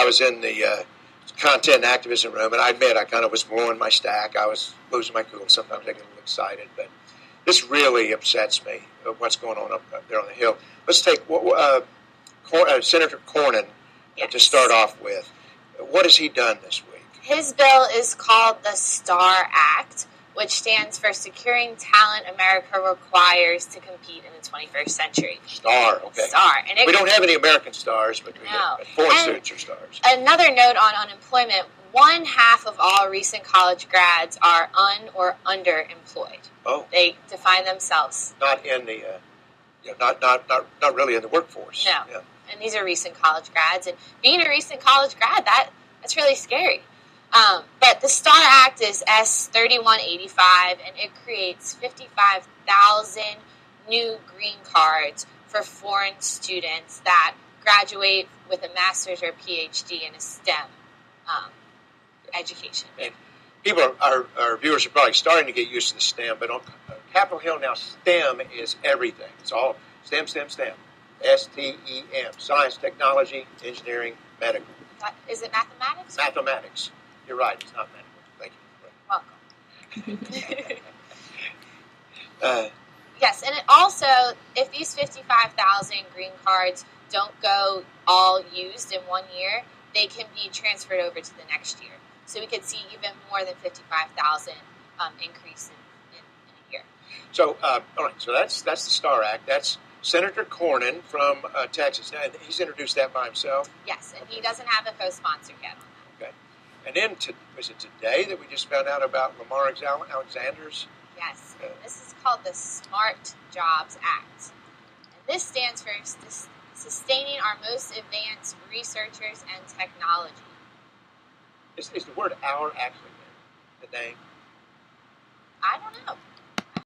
was in the content and activism room, and I admit I kind of was blowing my stack. I was losing my cool. Sometimes I get a little excited, but this really upsets me, what's going on up there on the Hill. Let's take Senator Cornyn to start off with. What has he done this week? His bill is called the STAR Act, which stands for Securing Talent America Requires to Compete in the 21st Century. STAR, okay. STAR. And we don't have any American stars, but foreign students are stars. Another note on unemployment, 1/2 of all recent college grads are or underemployed. Oh. They define themselves. Not in the, not really in the workforce. No. Yeah. And these are recent college grads. And being a recent college grad, that's really scary. But the STAR Act is S3185, and it creates 55,000 new green cards for foreign students that graduate with a master's or PhD in a STEM education. And people, our viewers are probably starting to get used to the STEM, but on Capitol Hill now, STEM is everything. It's all STEM. STEM. Science, technology, engineering, medical. Is it mathematics? Mathematics. You're right. It's not medical. Thank you. Welcome. Yes, and it also, if these 55,000 green cards don't go all used in 1 year, they can be transferred over to the next year. So we could see even more than 55,000 increase in a year. So, all right. So that's the STAR Act. That's Senator Cornyn from Texas. Now, he's introduced that by himself? Yes, and he doesn't have a co-sponsor yet on that. Okay. And then, was it today that we just found out about Lamar Alexander's? Yes. This is called the Smart Jobs Act. And this stands for Sustaining Our Most Advanced Researchers and Technology. Is the word "our" actually the name? I don't know.